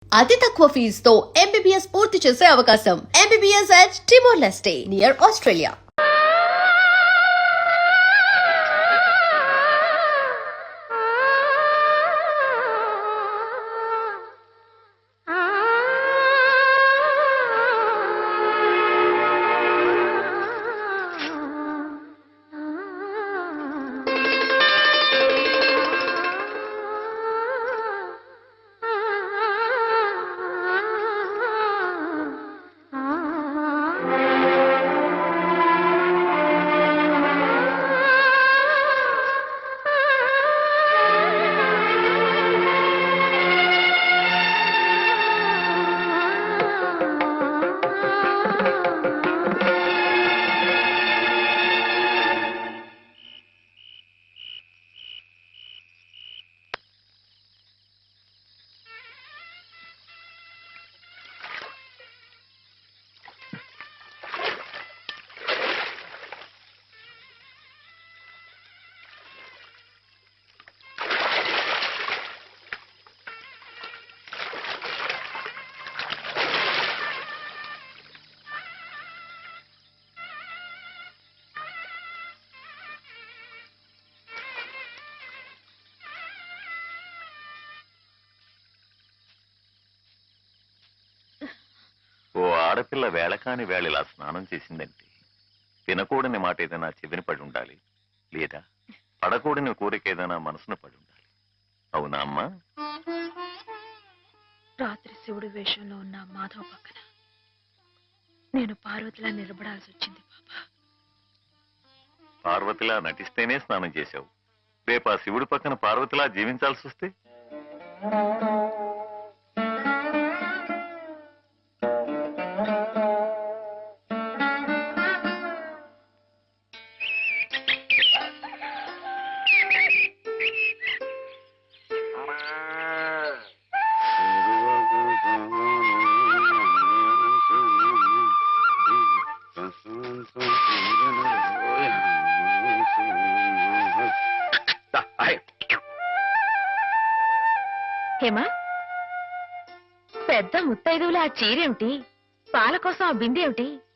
అతి తక్కువ ఫీజుతో ఎంబీబీఎస్ పూర్తి చేసే అవకాశం. MBBS at Timor-Leste near Australia. ఓ ఆడపిల్ల వేళకాని వేళ ఇలా స్నానం చేసిందంటే తినకూడని మాట ఏదైనా చెవిని పడి ఉండాలి, లేదా పడకూడని కోరిక ఏదైనా మనసును పడి ఉండాలి. అవునా అమ్మా? రాత్రి శివుడి వేషంలో ఉన్న మాధవ్ పక్కన నేను పార్వతిలా నిలబడాల్సి వచ్చింది బాబా. పార్వతిలా నటిస్తేనే స్నానం చేశావు. రేపు ఆ శివుడి పక్కన పార్వతిలా జీవించాల్సి వస్తే? హేమా, పెద్ద ముత్తైదువులు ఆ చీరేమిటి, పాల కోసం ఆ బిందె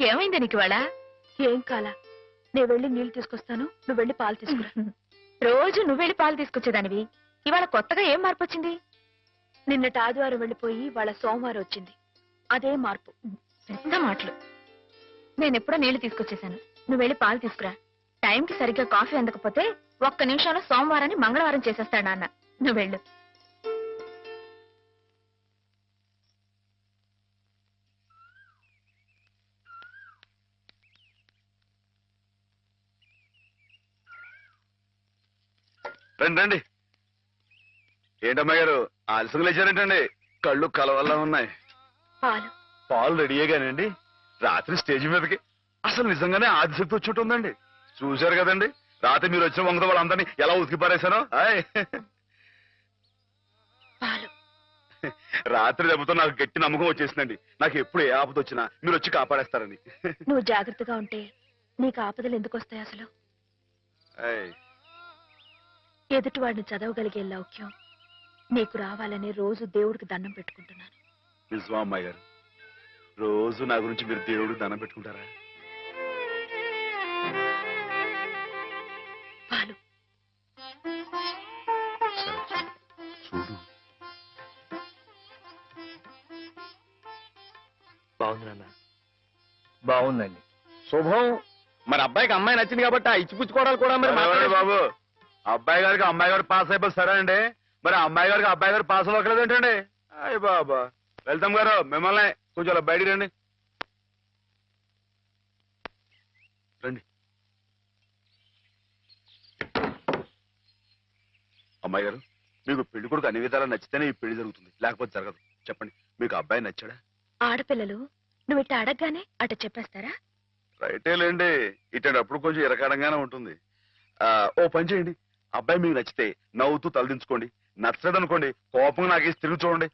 ఏమైంది నీకు ఇవాళ? ఏం కాలా, నేను వెళ్ళి నీళ్లు తీసుకొస్తాను, నువ్వు వెళ్ళి పాలు తీసుకురా. రోజు నువ్వు వెళ్ళి పాలు తీసుకొచ్చేదానివి, ఇవాళ కొత్తగా ఏం మార్పు వచ్చింది? నిన్నటి ఆదివారం వెళ్ళిపోయి వాళ్ళ సోమవారం వచ్చింది, అదే మార్పు. పెద్ద మాటలు. నేనెప్పుడో నీళ్లు తీసుకొచ్చేసాను, నువ్వు వెళ్ళి పాలు తీసుకురా. టైంకి సరిగ్గా కాఫీ అందకపోతే ఒక్క నిమిషంలో సోమవారాన్ని మంగళవారం చేసేస్తాడు నాన్న. నువ్వు వెళ్ళు. రండి రండి. ఏంటమ్మా గారు ఆలస్యంగా లేచారేంటండి? కళ్ళు కలవల్లా ఉన్నాయి. పాలు పాలు రెడీయేగానండి. రాత్రి స్టేజ్ మీదకి అసలు నిజంగానే ఆదిశక్తి వచ్చి ఉంటుందండి. చూశారు కదండి రాత్రి మీరు వచ్చిన వంగత వాళ్ళందరినీ ఎలా ఉతికి పారేశానో. పాలు రాత్రి దెబ్బతో నాకు గట్టి నమ్మకం వచ్చేసిందండి. నాకు ఎప్పుడు ఏ ఆపద వచ్చినా మీరు వచ్చి కాపాడేస్తారని. నువ్వు జాగ్రత్తగా ఉంటే నీకు ఆపదలు ఎందుకు వస్తాయి అసలు? ఎదుటివాడిని చదవగలిగే లౌక్యం నీకు రావాలని రోజు దేవుడికి దండం పెట్టుకుంటున్నాను. నిజమా అమ్మాయి గారు? రోజు నా గురించి మీరు దేవుడికి దండం పెట్టుకుంటారా? పాలు చూడు. బాగుంది నాన్న, బాగుందండి. శుభం. మరి అబ్బాయికి అమ్మాయి నచ్చింది కాబట్టి ఆ ఇచ్చిపుచ్చుకోవడాలు కూడా మరి మాట్లాడండి బాబు. అబ్బాయి గారికి అమ్మాయి గారు పాస్ అయిపోయి సరే అండి, మరి అమ్మాయి గారికి అబ్బాయి గారు పాస్ అవ్వట్లేదు ఏంటండి? అయ్య బాబా. వెళ్తాం గారు, మిమ్మల్ని కొంచెం అలా బయటికి రండి. రండి. అమ్మాయి గారు, మీకు పెళ్లి కొడుకు అన్ని విధాలా నచ్చితేనే ఈ పెళ్లి జరుగుతుంది, లేకపోతే జరగదు. చెప్పండి, మీకు అబ్బాయి నచ్చాడా? ఆడపిల్లలు నువ్వు ఇట్ట అడగగానే అట చెప్పేస్తారా? రైటేలేండి, ఇటప్పుడు కొంచెం ఇరకాడంగానే ఉంటుంది. ఓ పని చేయండి, అబ్బాయి మీకు నచ్చితే నవ్వుతూ తలదించుకోండి, నచ్చలేదు అనుకోండి కోపంగా నాకేసి తిరిగి చూడండి.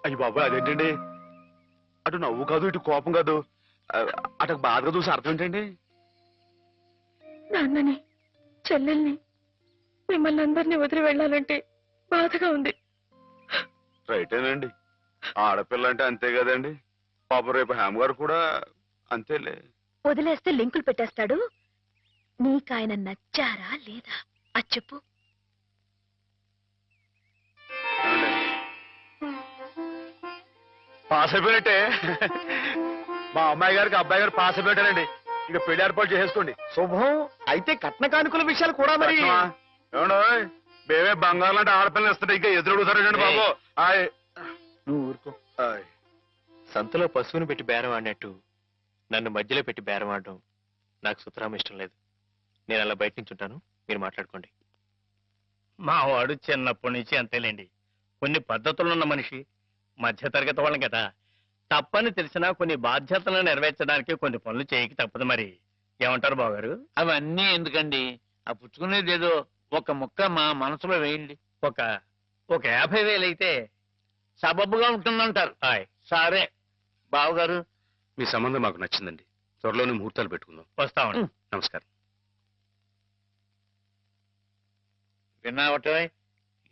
అయ్యి బాబాయ్, అదేంటండి? అటు నవ్వు కాదు, ఇటు కోపం కాదు, అటు బాధగా చూసి అర్థం ఏంటండి? నాన్నని, చెల్లెల్ని, మిమ్మల్ని అందరినీ వదిలి వెళ్ళాలంటే బాధగా ఉంది. రైటేనండి, ఆడపిల్ల అంటే అంతే కదండి. పాప రేపు హేమ గారు కూడా అంతేలే. వదిలేస్తే లింకులు పెట్టేస్తాడు. నీకాయన నచ్చారా లేదా అది చెప్పు. ఏమండి? పాస్ అయిపోయినట్టే. మా అమ్మాయి గారికి అబ్బాయి గారు పాస్ అయిపోయారండి. ఇక పెళ్లి ఏర్పాటు చేసేసుకోండి. శుభం. అయితే కట్న కానుకల విషయాలు కూడా మరి. ఏమండోయ్, మేమే బంగారం అంటే ఆడపిల్లలు ఇస్తుంటే ఇంకా ఎదురుడుతారండి బాబు. ఆయ్. నువ్వు ఊరుకో. ఆయ్. సంతలో పశువుని పెట్టి బేరం ఆడినట్టు నన్ను మధ్యలో పెట్టి బేరం ఆడడం నాకు సుతరాం ఇష్టం లేదు. నేను అలా బయట నుంచి ఉంటాను, మీరు మాట్లాడుకోండి. మా వాడు చిన్నప్పటి నుంచి అంతేలేండి. కొన్ని పద్ధతులున్న మనిషి, మధ్యతరగతి వాళ్ళం కదా. తప్పని తెలిసినా కొన్ని బాధ్యతలను నెరవేర్చడానికి కొన్ని పనులు చేయక తప్పదు మరి. ఏమంటారు బావగారు? అవన్నీ ఎందుకండి? ఆ పుచ్చుకునేది ఏదో ఒక ముక్క మా మనసులో వేయండి. ఒక 50,000 అయితే సబబుగా ఉంటుందంటారు. ఆయ్ సరే బావగారు, మీ సంబంధం మాకు నచ్చిందండి. త్వరలోనే ముహూర్తాలు పెట్టుకుందాం. వస్తామండి. నమస్కారం. విన్నావటే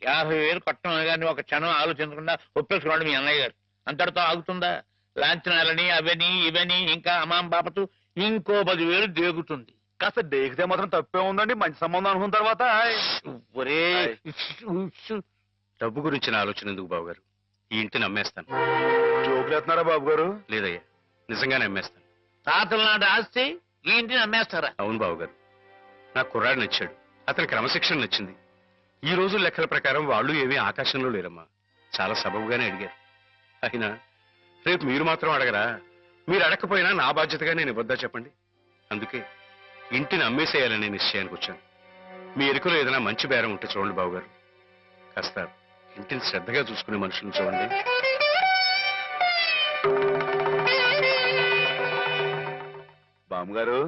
50,000 కట్టడం కానీ ఒక క్షణం ఆలోచించకుండా ఒప్పేసుకోండి మీ అన్నయ్య గారు. అంతటితో ఆగుతుందా? లాంఛనాలని అవని ఇవని ఇంకా అమాం బాపతు ఇంకో 10,000 దేగుతుంది. కాస్త దేగితే మాత్రం తప్పే ఉందండి. మంచి సంబంధం అనుకున్న తర్వాత ఆయ్. ఒరే డబ్బు గురించిన ఆలోచన ఎందుకు బావగారు? ఈ ఇంటిని అమ్మేస్తాను. జోకులు ఎత్తున్నారా బాబు గారు? లేదయ్యా, నిజంగానే అమ్మేస్తాను. తాతల నాటి ఆస్తి ఈ ఇంటిని అమ్మేస్తారా? అవును బావగారు, నాకు కుర్రాడు నచ్చాడు. అతని క్రమశిక్షణ నచ్చింది. ఈ రోజు లెక్కల ప్రకారం వాళ్ళు ఏమీ ఆకాశంలో లేరమ్మా. చాలా సబబుగానే అడిగారు. అయినా రేపు మీరు మాత్రం అడగరా? మీరు అడగకపోయినా నా బాధ్యతగా నేను ఇవ్వద్దా చెప్పండి. అందుకే ఇంటిని అమ్మేసేయాలనే నిశ్చయానికి వచ్చాను. మీ ఎరుకలో ఏదైనా మంచి బేరం ఉంటే చూడండి బావగారు. కాస్త ఇంటిని శ్రద్ధగా చూసుకునే మనుషులను చూడండి. బామ్మగారు.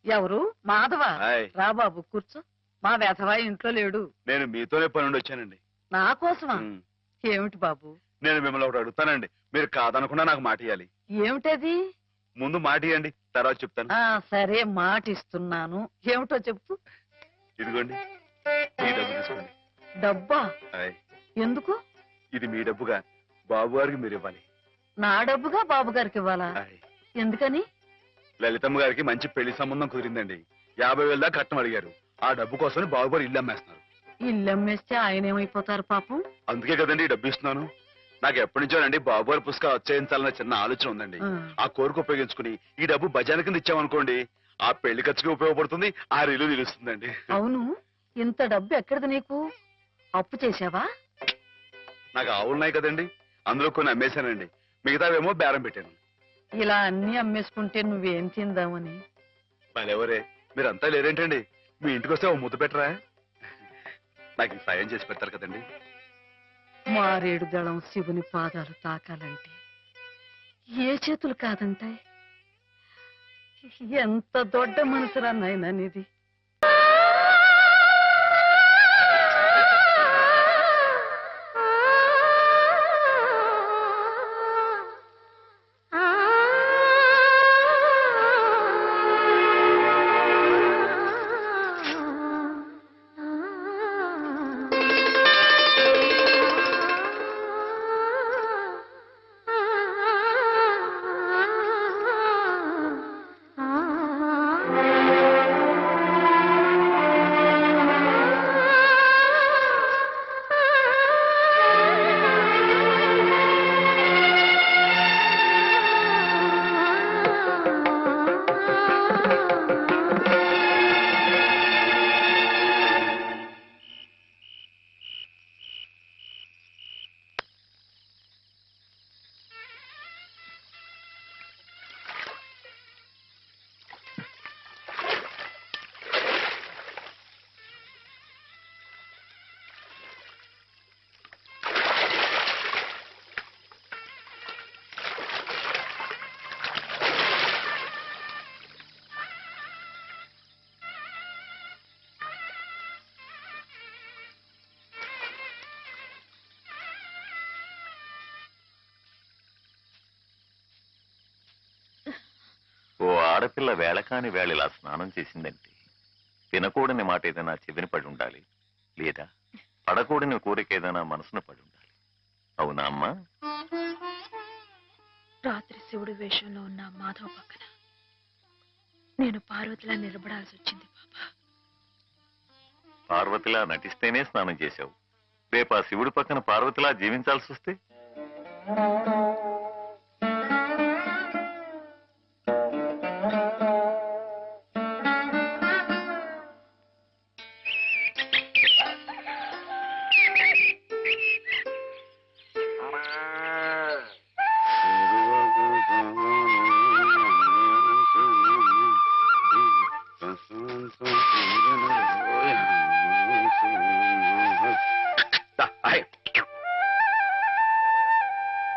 ఎవరు? మాధవ. హాయ్. రా బాబు కూర్చో. మా వెధవా ఇంట్లో లేడు. నేను మీతోనే పని నుండి వచ్చానండి. నా కోసమా? ఉమ్. ఏమిటి బాబు? నేను మిమ్మల్ని ఒకటి అడుగుతానండి. మీరు కాదనకుండా నాకు మాట ఇవ్వాలి. ఏమిటది? ముందు మాట ఇవ్వండి, తర్వాత చెప్తాను. సరే మాట ఇస్తున్నాను. ఏమిటో చెప్పు. ఇదిగోండి, ఈ డబ్బు తీసుకోండి. డబ్బా? హాయ్. ఎందుకు? ఇది మీ డబ్బుగా బాబు గారికి మీరు ఇవ్వాలి. నా డబ్బుగా బాబు గారికి ఇవ్వాలా? హాయ్. ఎందుకని? లలితమ్మ గారికి మంచి పెళ్లి సంబంధం కుదిరిందండి. 50,000 దాకా కట్నం అడిగారు. ఆ డబ్బు కోసం బాబు గారు ఇల్లు అమ్మేస్తున్నారు. ఇల్లు అమ్మేస్తే ఆయన ఏమైపోతారు పాపం? అందుకే కదండి ఈ డబ్బు ఇస్తున్నాను. నాకు ఎప్పటి నుంచోనండి బాబు గారి పుస్తకం వచ్చేయించాలన్న చిన్న ఆలోచన ఉందండి. ఆ కోరిక ఉపయోగించుకుని ఈ డబ్బు బజార్ కింద ఇచ్చామనుకోండి, ఆ పెళ్లి ఖర్చుకి ఉపయోగపడుతుంది, ఆ ఇల్లు నిలుస్తుందండి. అవును, ఇంత డబ్బు ఎక్కడిది నీకు? అప్పు చేశావా? నాకు ఆవులున్నాయి కదండి, అందులో కొన్ని అమ్మేశానండి. మిగతావేమో బేరం పెట్టాను. ఇలా అన్ని అమ్మేసుకుంటే నువ్వేం తిందామని? మరెవరే, మీరంతా లేరేంటండి? మీ ఇంటికి వస్తే ఓ ముద్దు పెట్టరా? నాకు ఈ సాయం చేసి పెడతారు కదండి. మారేడు దళం శివుని పాదాలు తాకాలంటే ఏ చేతులు కాదంటాయి? ఎంత దొడ్డ మనసురా నాయనా నీది. ఓ ఆడపిల్ల వేళకాని వేళ ఇలా స్నానం చేసిందంటే వినకూడని మాట ఏదైనా చెవిని పడి ఉండాలి, లేదా పడకూడని కోరిక ఏదైనా మనసును పడి ఉండాలి. అవునా అమ్మా? రాత్రి శివుడి వేషంలో ఉన్న మాధవ పక్కన నేను పార్వతిలా నిలబడాల్సి వచ్చింది బాబా. పార్వతిలా నటిస్తేనే స్నానం చేశావు. రేపు ఆ శివుడి పక్కన పార్వతిలా జీవించాల్సి వస్తే?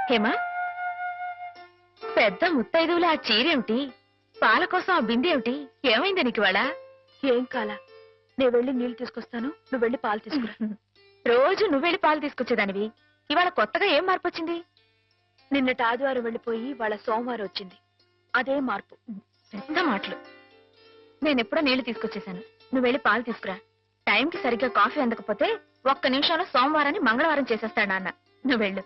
హేమా, పెద్ద ముత్తైదువులు ఆ చీరేమిటి? పాల కోసం ఆ బిందెమిటి? ఏమైంది నీకు ఇవాళ? ఏం కాలా, నేను వెళ్ళి నీళ్లు తీసుకొస్తాను, నువ్వు వెళ్ళి పాలు తీసుకురా. రోజు నువ్వు వెళ్ళి పాలు తీసుకొచ్చేదానివి, ఇవాళ కొత్తగా ఏం మార్పు వచ్చింది? నిన్నటి ఆదివారం వెళ్ళిపోయి వాళ్ళ సోమవారం వచ్చింది, అదే మార్పు. పెద్ద మాటలు. నేనెప్పుడో నీళ్లు తీసుకొచ్చేసాను, నువ్వు వెళ్ళి పాలు తీసుకురా. టైంకి సరిగ్గా కాఫీ అందకపోతే ఒక్క నిమిషంలో సోమవారాన్ని మంగళవారం చేసేస్తాడు నాన్న. నువ్వు వెళ్ళు.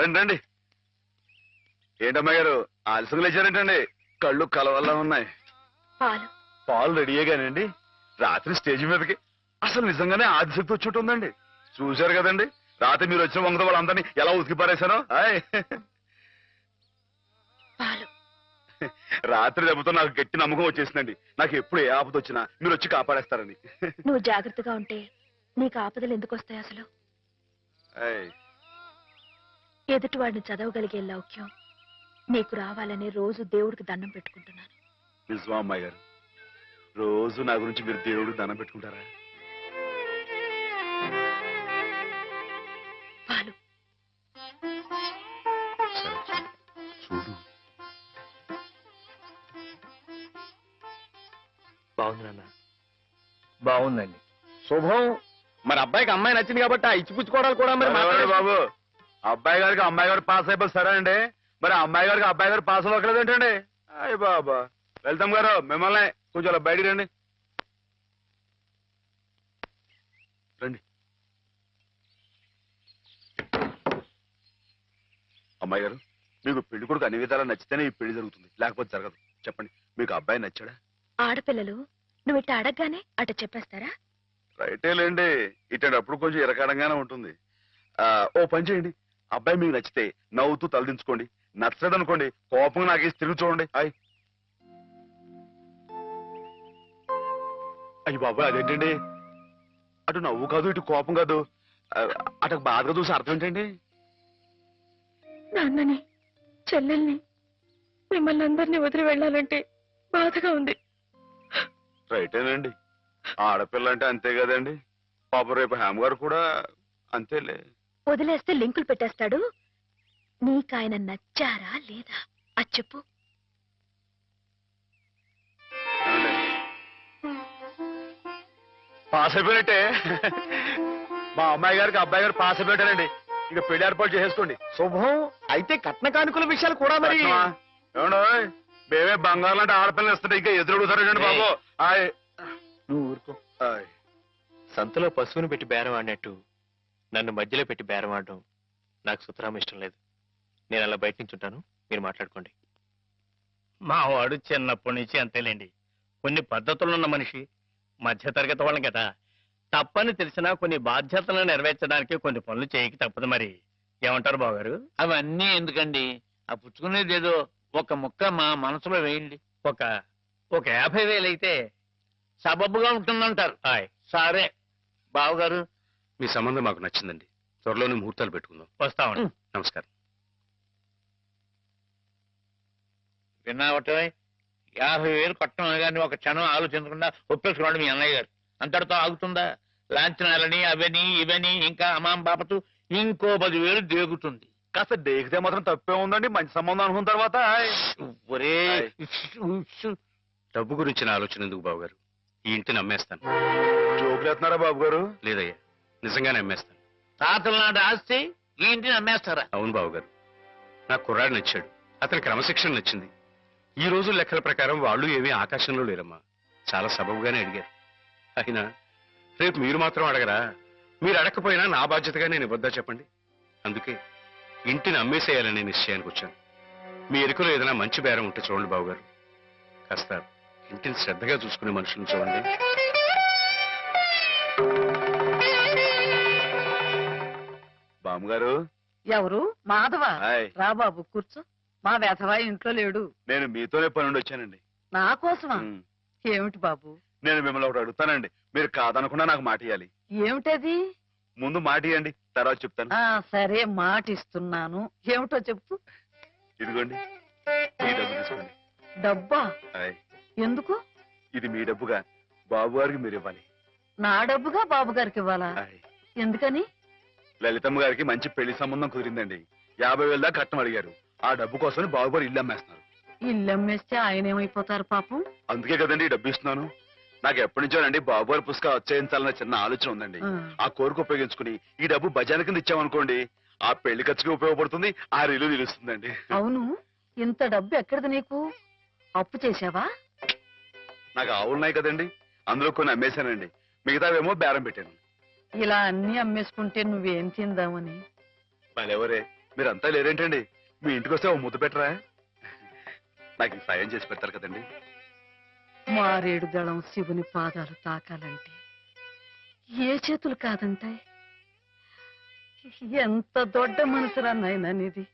రండి రండి. ఏంటమ్మా గారు ఆలస్యం లేచారేంటండి? కళ్ళు కలవల్లా ఉన్నాయి. పాలు పాలు రెడీయేగానండి. రాత్రి స్టేజ్ మీదకి అసలు నిజంగానే ఆదిశక్తి వచ్చి ఉందండి. చూశారు కదండి రాత్రి మీరు వచ్చిన వంగతో వాళ్ళందరినీ ఎలా ఉతికి పారేశానో. పాలు రాత్రి దెబ్బతో నాకు గట్టి నమ్మకం వచ్చేసిందండి. నాకు ఎప్పుడు ఏ ఆపద వచ్చినా మీరు వచ్చి కాపాడేస్తారని. నువ్వు జాగ్రత్తగా ఉంటే నీకు ఆపదలు ఎందుకు వస్తాయి అసలు? ఆయ్. ఎదుటివాడిని చదవగలిగే లౌక్యం నీకు రావాలని రోజు దేవుడికి దండం పెట్టుకుంటున్నాను. నిజమా అమ్మాయి గారు? రోజు నా గురించి మీరు దేవుడికి దండం పెట్టుకుంటారా? పాలు చూడు. బాగుంది నాన్న. బాగుందండి. శుభం. మరి అబ్బాయికి అమ్మాయి నచ్చింది కాబట్టి ఆ ఇచ్చిపుచ్చుకోవడాలు కూడా మరి మాట్లాడండి బాబు. అబ్బాయి గారికి అమ్మాయి గారు పాస్ అయిపోయి సరే అండి, మరి అమ్మాయి గారికి అబ్బాయి గారు పాస్ అవ్వట్లేదు ఏంటండి? అయ్య బాబా. వెళ్తాం గారు మిమ్మల్ని కొంచెం అలా బయటికి రండి. రండి. అమ్మాయి గారు మీకు పెళ్లి కొడుకు అన్ని విధాలా నచ్చితేనే ఈ పెళ్లి జరుగుతుంది, లేకపోతే జరగదు. చెప్పండి, మీకు అబ్బాయి నచ్చాడా? ఆడపిల్లలు నువ్వు ఇట్ట అడగగానే అట చెప్పేస్తారా? రైటే లేండి, ఇటప్పుడు కొంచెం ఇరకాడంగానే ఉంటుంది. ఓ పని చేయండి, అబ్బాయి మీకు నచ్చితే నవ్వుతూ తలదించుకోండి, నచ్చలేదు అనుకోండి కోపంగా నాకేసి తిరిగి చూడండి. అయ్యి బాబాయ్ అదేంటండి? అటు నవ్వు కాదు ఇటు కోపం కాదు, అటు బాధగా చూసి అర్థం ఏంటండి? నాన్నని చెల్లెల్ని మిమ్మల్ని అందరినీ వదిలి వెళ్ళాలంటే బాధగా ఉంది. రైటేనండి, ఆడపిల్ల అంటే అంతే కదండి. పాప రేపు హేమ గారు కూడా అంతేలే. వదిలేస్తే లింకులు పెట్టేస్తాడు. నీకాయన నచ్చారా లేదా అది చెప్పు. పాస్ అయిపోయినట్టే. మా అమ్మాయి గారికి అబ్బాయి గారు పాస్ అయిపోయారండి. ఇక పెళ్లి ఏర్పాటు చేసేసుకోండి. శుభం. అయితే కట్న కానుకల విషయాలు కూడా మరి ఏమండో మేమే బంగారం లాంటి ఆడపిల్లలు ఇస్తుంటే ఇంకా ఎదురడుగుతారండి బాబు. నువ్వు ఊరుకో. సంతలో పశువుని పెట్టి బేరం ఆడినట్టు నన్ను మధ్యలో పెట్టి బేరం ఆడడం నాకు సుతరాం ఇష్టం లేదు. నేను అలా బయట నుంచి ఉంటాను, మీరు మాట్లాడుకోండి. మా వాడు చిన్నప్పటి నుంచి అంతేలేండి. కొన్ని పద్ధతులున్న మనిషి, మధ్యతరగతి వాళ్ళం కదా. తప్పని తెలిసినా కొన్ని బాధ్యతలను నెరవేర్చడానికి కొన్ని పనులు చేయక తప్పదు. మరి ఏమంటారు బావగారు? అవన్నీ ఎందుకండి, ఆ పుచ్చుకునేది ఏదో ఒక ముక్క మా మనసులో వేయండి. ఒక 50,000 అయితే సబబుగా ఉంటుందంటారు. సరే బావగారు, మీ సంబంధం మాకు నచ్చిందండి. త్వరలోనే ముహూర్తాలు పెట్టుకుందాం. వస్తామండి. నమస్కారం. విన్నావటే 50,000 కట్టడం కానీ ఒక క్షణం ఆలోచించకుండా ఒప్పేసుకున్నాడు మీ అన్నయ్య గారు. అంతటితో ఆగుతుందా? లాంఛనాలని అవని ఇవని ఇంకా అమాం బాపతు ఇంకో 10,000 దేగుతుంది. కాస్త డేకితే మాత్రం తప్పే ఉందండి, మంచి సంబంధం అనుకున్న తర్వాత. ఒరే డబ్బు గురించిన ఆలోచన ఎందుకు బావగారు? ఈ ఇంటిని అమ్మేస్తాను. జోకులు ఎత్తున్నారా బాబు గారు? లేదయ్యా, నిజంగానే అమ్మేస్తాను. తాతల నాటి ఆస్తి ఈ ఇంటిని అమ్మేస్తారా? అవును బావగారు, నా కుర్రాడు నచ్చాడు, అతని క్రమశిక్షణ నచ్చింది. ఈ రోజు లెక్కల ప్రకారం వాళ్ళు ఏమీ ఆకాశంలో లేరమ్మా. చాలా సబబుగానే అడిగారు. అయినా రేపు మీరు మాత్రం అడగరా? మీరు అడగకపోయినా నా బాధ్యతగా నేను ఇవ్వద్దా చెప్పండి? అందుకే ఇంటిని అమ్మేసేయాలనే నిశ్చయానికి వచ్చాను. మీ ఎరుకలో ఏదైనా మంచి బేరం ఉంటే చూడండి బావగారు. కాస్త ఇంటిని శ్రద్ధగా చూసుకునే మనుషులను చూడండి. బామ్మగారు, ఎవరు? మాధవ. హాయ్. రా బాబు కూర్చో. మా వెధవా ఇంట్లో లేడు. నేను మీతోనే పని నుండి వచ్చానండి. నా కోసమా? ఉమ్. ఏమిటి బాబు? నేను మిమ్మల్ని ఒకటి అడుగుతానండి, మీరు కాదనకుండా నాకు మాట ఇవ్వాలి. ఏమిటది? ముందు మాట ఇవ్వండి, తర్వాత చెప్తాను. సరే మాట ఇస్తున్నాను. ఏమిటో చెప్పు. ఇదిగోండి, ఈ డబ్బు తీసుకోండి. డబ్బా? హాయ్. ఎందుకు? ఇది మీ డబ్బుగా బాబు గారికి మీరు ఇవ్వాలి. నా డబ్బుగా బాబు గారికి ఇవ్వాలా? హాయ్. ఎందుకని? లలితమ్మ గారికి మంచి పెళ్లి సంబంధం కుదిరిందండి. 50,000 దాకా కట్నం అడిగారు. ఆ డబ్బు కోసం బాబు గారు ఇల్లు అమ్మేస్తున్నారు. ఇల్లు అమ్మేస్తే ఆయన ఏమైపోతారు పాపం? అందుకే కదండి ఈ డబ్బు ఇస్తున్నాను. నాకు ఎప్పటి నుంచోనండి బాబు గారి పుస్తకం వచ్చేయించాలన్న చిన్న ఆలోచన ఉందండి. ఆ కోరిక ఉపయోగించుకుని ఈ డబ్బు బజార్ కింద ఇచ్చామనుకోండి, ఆ పెళ్లి ఖర్చుకి ఉపయోగపడుతుంది, ఆ ఇల్లు నిలుస్తుందండి. అవును, ఇంత డబ్బు ఎక్కడిది నీకు? అప్పు చేశావా? నాకు ఆవులున్నాయి కదండి, అందులో కొన్ని అమ్మేశానండి. మిగతావేమో బేరం పెట్టాను. ఇలా అన్ని అమ్మేసుకుంటే నువ్వేం తిందామని? మళ్ళెవరే, మీరంతా లేరేంటండి? మీ ఇంటికి వస్తే ఓ ముద్దు పెట్టరా? నాకు ఈ సాయం చేసి పెడతారు కదండి. మారేడు దళం శివుని పాదాలు తాకాలంటే ఏ చేతులు కాదంటాయి? ఎంత దొడ్డ మనసురా నాయనా నీది.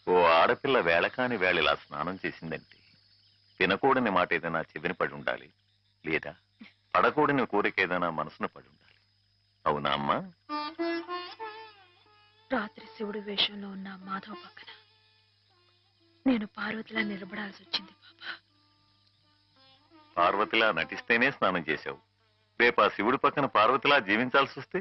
ఓ ఆడపిల్ల వేళకాని వేళ ఇలా స్నానం చేసిందంటే తినకూడని మాట ఏదైనా చెవిని పడి ఉండాలి, లేదా పడకూడని కోరిక ఏదైనా మనసును పడి ఉండాలి. అవునా అమ్మా? రాత్రి శివుడి వేషంలో ఉన్న మాధవ పక్కన నేను పార్వతిలా నిలబడాల్సి వచ్చింది బాబా. పార్వతిలా నటిస్తేనే స్నానం చేశావు. రేపు ఆ శివుడి పక్కన పార్వతిలా జీవించాల్సి వస్తే?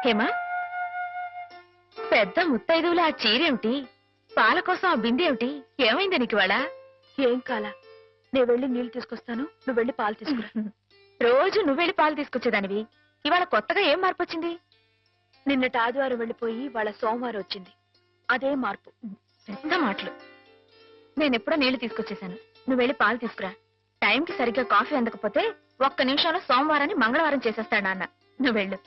హేమా, పెద్ద ముత్తైదువులు ఆ చీరేమిటి? పాల కోసం ఆ బిందెేమిటి? ఏమైంది నీకు ఇవాళ? ఏం కాలా, నేను వెళ్ళి నీళ్లు తీసుకొస్తాను, నువ్వు వెళ్ళి పాలు తీసుకురా. రోజు నువ్వు వెళ్ళి పాలు తీసుకొచ్చేదానివి, ఇవాళ కొత్తగా ఏం మార్పు వచ్చింది? నిన్నటి ఆదివారం వెళ్ళిపోయి వాళ్ళ సోమవారం వచ్చింది, అదే మార్పు. పెద్ద మాటలు. నేనెప్పుడో నీళ్లు తీసుకొచ్చేసాను, నువ్వు వెళ్ళి పాలు తీసుకురా. టైంకి సరిగ్గా కాఫీ అందకపోతే ఒక్క నిమిషంలో సోమవారాన్ని మంగళవారం చేసేస్తాడు నాన్న. నువ్వు వెళ్ళు.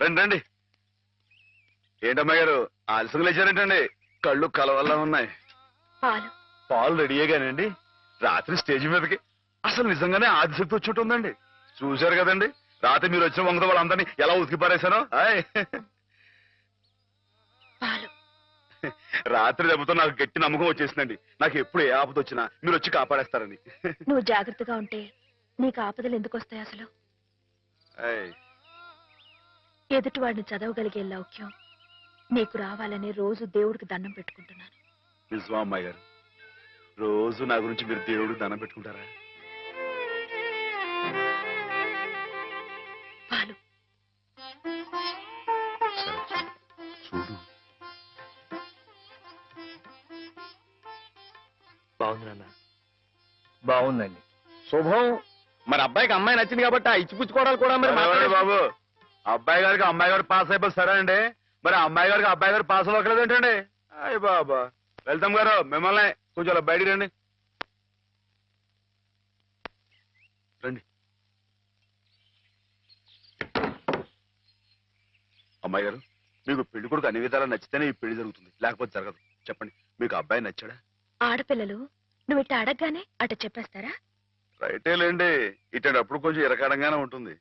రండి రండి. ఏంటమ్మా గారు ఆలస్యం లేచారేంటండి? కళ్ళు కలవల్లా ఉన్నాయి. పాలు పాలు రెడీయేగానండి. రాత్రి స్టేజ్ మీదకి అసలు నిజంగానే ఆదిశక్తి వచ్చి ఉందండి. చూశారు కదండి రాత్రి మీరు వచ్చిన వంగ వాళ్ళందరినీ ఎలా ఉతికి పారేశానో. హాయ్. పాలు రాత్రి దెబ్బతో నాకు గట్టి నమ్మకం వచ్చేసిందండి. నాకు ఎప్పుడు ఏ ఆపద వచ్చినా మీరు వచ్చి కాపాడేస్తారని. నువ్వు జాగ్రత్తగా ఉంటే నీకు ఆపదలు ఎందుకు వస్తాయి అసలు? హాయ్. ఎదుటి వాడిని చదవగలిగే లౌక్యం నీకు రావాలని రోజు దేవుడికి దండం పెట్టుకుంటున్నాను. నిజమా అమ్మాయి గారు? రోజు నా గురించి మీరు దేవుడికి దండం పెట్టుకుంటారా? పాలు చూడు. బాగుంది నాన్న. బాగుందండి. శుభం. మరి అబ్బాయికి అమ్మాయి నచ్చింది కాబట్టి ఆ ఇచ్చిపుచ్చుకోవడాలు కూడా మరి మాట్లాడండి బాబు. అబ్బాయి గారికి అమ్మాయి గారు పాస్ అయిపోయి సరే అండి, మరి అమ్మాయి గారికి అబ్బాయి గారు పాస్ అవ్వట్లేదు ఏంటండి? అయ్య బాబా. వెళ్తాం గారు మిమ్మల్ని కొంచెం అలా బయటికి రండి. రండి. అమ్మాయి గారు మీకు పెళ్లి కొడుకు అన్ని విధాలా నచ్చితేనే ఈ పెళ్లి జరుగుతుంది, లేకపోతే జరగదు. చెప్పండి, మీకు అబ్బాయి నచ్చాడా? ఆడపిల్లలు నువ్వు ఇట్ట అడగగానే అట చెప్పేస్తారా? రైటే లేండి, ఇటప్పుడు కొంచెం ఇరకాడంగానే ఉంటుంది.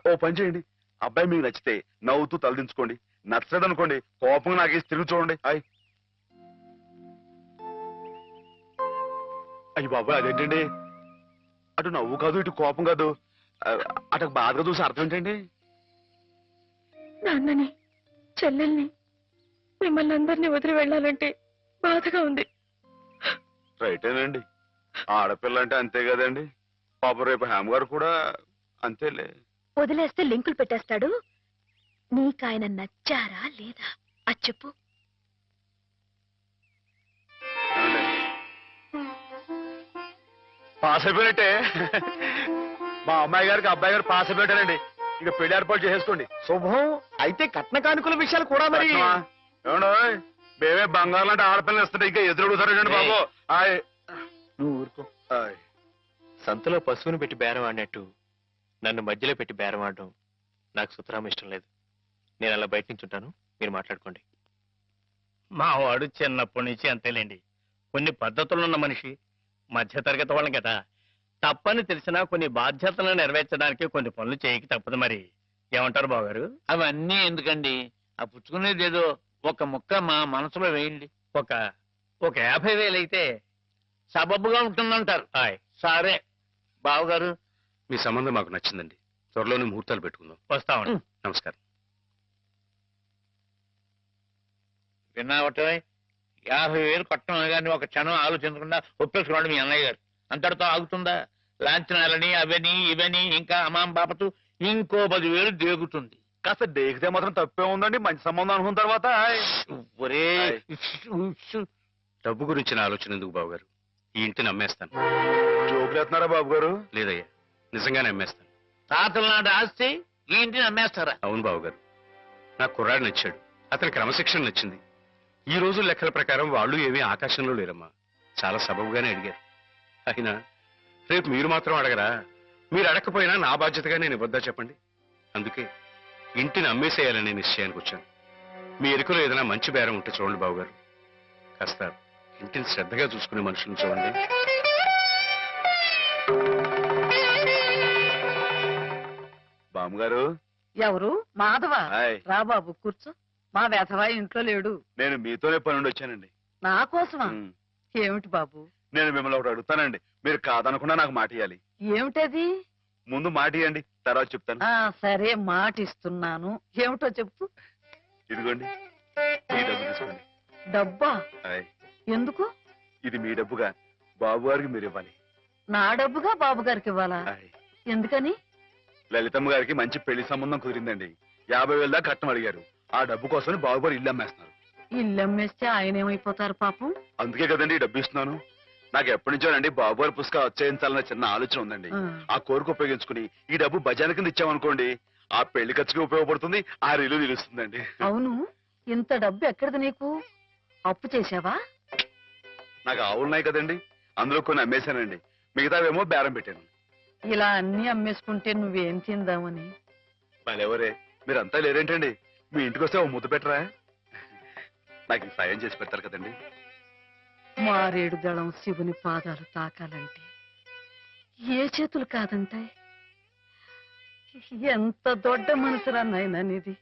ఓ పని చేయండి, అబ్బాయి మీకు నచ్చితే నవ్వుతూ తలదించుకోండి, నచ్చలేదు అనుకోండి కోపంగా నాకేసి తిరిగి చూడండి. అయ్యి బాబాయ్ అదేంటండి? అటు నవ్వు కాదు ఇటు కోపం కాదు, అటు బాధగా చూసి అర్థం ఏంటండి? నాన్నని చెల్లెల్ని మిమ్మల్ని అందరినీ వదిలి వెళ్ళాలంటే బాధగా ఉంది. రైటేనండి, ఆడపిల్ల అంటే అంతే కదండి. పాప రేపు హేమ గారు కూడా అంతేలే. వదిలేస్తే లింకులు పెట్టేస్తాడు. నీకాయన నచ్చారా లేదా అది చెప్పు. పాస్ అయిపోయినట్టే. మా అమ్మాయి గారికి అబ్బాయి గారు పాస్ అయిపోయారండి. ఇక పెళ్లి ఏర్పాటు చేసేసుకోండి. శుభం. అయితే కట్న కానుకల విషయాలు కూడా మరి ఏమండో మేమే బంగారం లాంటి ఆడపిల్లలు ఇస్తుంటే ఇంకా ఎదురుడుతారండి బాబు. నువ్వు ఊరుకో. సంతలో పశువుని పెట్టి బేరం ఆడినట్టు నన్ను మధ్యలో పెట్టి బేరం ఆడడం నాకు సుతరాం ఇష్టం లేదు. నేను అలా బయట నుంచి ఉంటాను, మీరు మాట్లాడుకోండి. మా వాడు చిన్నప్పటి నుంచి అంతేలేండి. కొన్ని పద్ధతులున్న మనిషి, మధ్యతరగతి వాళ్ళం కదా. తప్పని తెలిసినా కొన్ని బాధ్యతలను నెరవేర్చడానికి కొన్ని పనులు చేయక తప్పదు. మరి ఏమంటారు బావగారు? అవన్నీ ఎందుకండి, ఆ పుచ్చుకునేది ఏదో ఒక ముక్క మా మనసులో వేయండి. ఒక 50,000 అయితే సబబుగా ఉంటుందంటారు. హాయ్. సరే బావగారు, మీ సంబంధం మాకు నచ్చిందండి. త్వరలోనే ముహూర్తాలు పెట్టుకుందాం. వస్తామండి. నమస్కారం. విన్నావటే 50,000 కట్టం కానీ ఒక క్షణం ఆలోచించకుండా ఒప్పేసుకోండి మీ అన్నయ్య గారు. అంతటితో ఆగుతుందా? లాంఛనాలని అవని ఇవని ఇంకా అమాం బాపతు ఇంకో 10,000 దేగుతుంది. కాస్త దేగితే మాత్రం తప్పే ఉందండి, మంచి సంబంధం అనుకున్న తర్వాత. ఒరే డబ్బు గురించిన ఆలోచన ఎందుకు బాబుగారు? ఈ ఇంటిని అమ్మేస్తాను. జోకులు వేస్తున్నారా బాబు గారు? లేదయ్యా, నిజంగానే అమ్మేస్తాను. తాతల నాటి ఆస్తి ఈ ఇంటిని అమ్మేస్తారా? అవును బాబుగారు, నాకు కుర్రాడు నచ్చాడు. అతని క్రమశిక్షణ నచ్చింది. ఈ రోజు లెక్కల ప్రకారం వాళ్ళు ఏమీ ఆకాశంలో లేరమ్మా. చాలా సబబుగానే అడిగారు. అయినా రేపు మీరు మాత్రం అడగరా? మీరు అడగకపోయినా నా బాధ్యతగా నేను ఇవ్వద్దా చెప్పండి? అందుకే ఇంటిని అమ్మేసేయాలనే నిశ్చయానికి వచ్చాను. మీ ఎరుకలో ఏదైనా మంచి బేరం ఉంటే చూడండి బాబుగారు. కాస్త ఇంటిని శ్రద్ధగా చూసుకునే మనుషులను చూడండి. బామ్మగారు. ఎవరు? మాధవ. హాయ్. రా బాబు కూర్చో. మా వెధవా ఇంట్లో లేడు. నేను మీతోనే పని నుండి వచ్చానండి. నా కోసమా? ఉమ్. ఏమిటి బాబు? నేను మిమ్మల్ని ఒకటి అడుగుతానండి, మీరు కాదనకుండా నాకు మాట ఇవ్వాలి. ఏమిటది? ముందు మాట ఇవ్వండి, తర్వాత చెప్తాను. సరే మాట ఇస్తున్నాను. ఏమిటో చెప్పు. ఇదిగోండి, ఈ డబ్బు తీసుకోండి. డబ్బా? హాయ్. ఎందుకు? ఇది మీ డబ్బుగా బాబు గారికి మీరు ఇవ్వాలి. నా డబ్బుగా బాబు గారికి ఇవ్వాలా? హాయ్. ఎందుకని? లలితమ్మ గారికి మంచి పెళ్లి సంబంధం కుదిరిందండి. 50,000 దాకా కట్నం అడిగారు. ఆ డబ్బు కోసం బాబు గారు ఇల్లు అమ్మేస్తున్నారు. ఇల్లు అమ్మేస్తే ఆయన ఏమైపోతారు పాపం? అందుకే కదండి ఈ డబ్బు ఇస్తున్నాను. నాకు ఎప్పటి నుంచోనండి బాబు గారి పుస్తకం వచ్చేయించాలన్న చిన్న ఆలోచన ఉందండి. ఆ కోరిక ఉపయోగించుకుని ఈ డబ్బు బజార్ కింద ఇచ్చామనుకోండి, ఆ పెళ్లి ఖర్చుకి ఉపయోగపడుతుంది, ఆ ఇల్లు నిలుస్తుందండి. అవును, ఇంత డబ్బు ఎక్కడిది నీకు? అప్పు చేశావా? నాకు ఆవులున్నాయి కదండి, అందులో కొన్ని అమ్మేశానండి. మిగతావేమో బేరం పెట్టాను. ఇలా అన్ని అమ్మేసుకుంటే నువ్వేం తిందామని? మళ్ళెవరే మీరంతా లేరేంటండి? మీ ఇంటికి వస్తే ఓ ముద్దు పెట్టరా? నాకు ఈ సాయం చేసి పెడతారు కదండి. అలాగే. రండి. రండి. కూర్చోండి. రండి. రండి. రండి. మారేడు దళం శివుని పాదాలు తాకాలంటే ఏ చేతులు కాదంటాయి? ఎంత దొడ్డ మనసురా నాయనా నీది.